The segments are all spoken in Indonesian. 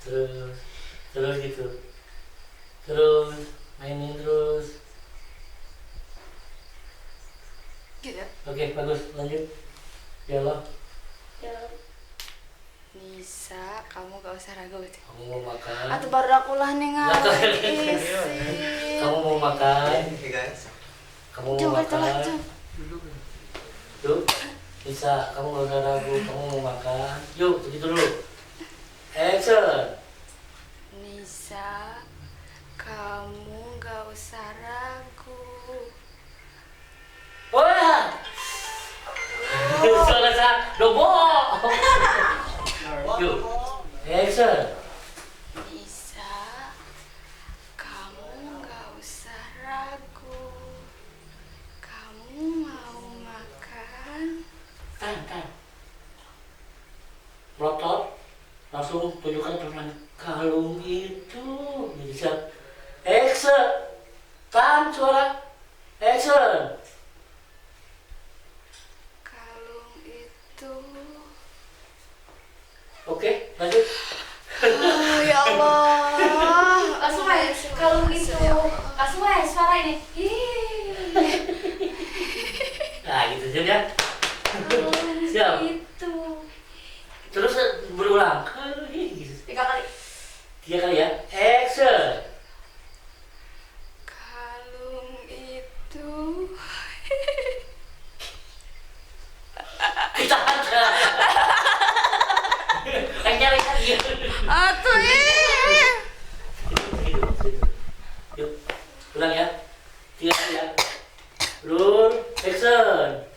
terus terus gitu, terus mainin terus. Gitu. Oke, bagus, lanjut. Dialog. Nisa, kamu gak usah ragu. Kamu mau makan? Atau baru aku lah nih isi. Kamu mau makan? Kamu mau makan? Yuk, Nisa, kamu gak usah ragu. Kamu mau makan? Yuk, begitu dulu. Action. Nisa, kamu gak usah ragu. Oh ya. Suara saya dobo. Yuk, action. Nisa, kamu gak usah ragu. Kamu mau makan? Kan. Melotot. Langsung tunjukkan teman kalung itu. Bisa. Action. Tahan suara. Action. Kalung itu. Oke, lanjut. Oh ya Allah. Langsung aja kalung itu. Langsung aja suara ini. Nah, gitu aja ya. Siap. Itu. Terus berulang. 3 kali. 3 kali ya. Action. Kalung itu. Kita ada. Nyari lagi. Atuh Yuk, ulang ya. 3 kali ya. Roll, action.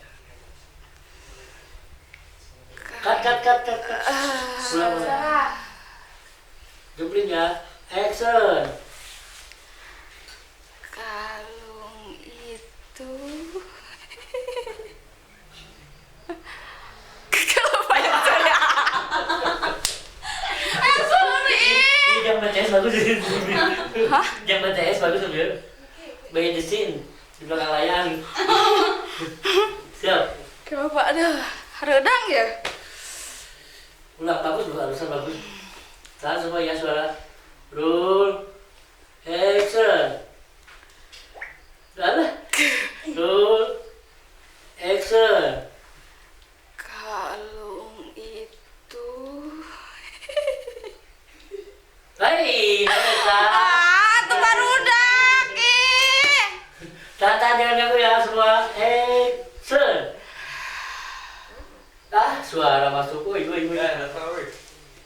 Cut. Ulang. Jumplin ya. Action. Kalung itu. Kenapa ya saya? Ini jam BTS bagus. Hah? Jam BTS bagus ya. By the scene di belakang layar. Siap. Kenapa ada redang ya? Ulang, bagus loh, harusan bagus. Tahan semua ya suara. Roll, action. Udah. Roll, action. Kalung itu. Hai, Nata. Tuh baru udah. Tahan jangan ganggu ya semua. Action. Suara masuk. Woi.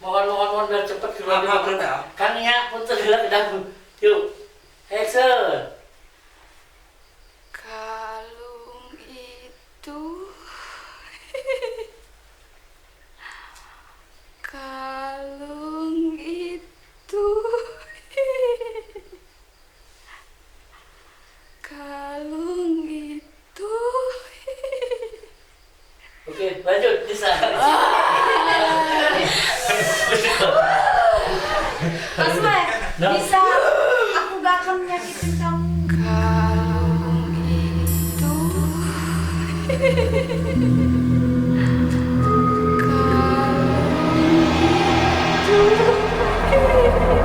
Mohon biar cepet keluar dari kan ya, putar gelap dagu. Yuk. Action. Kalung itu. Kalung itu. Kalung itu. Oke, lanjut bisa. Langsung aja. Bisa. Aku gak akan nyakitin kamu. Kalung itu. Kalung itu.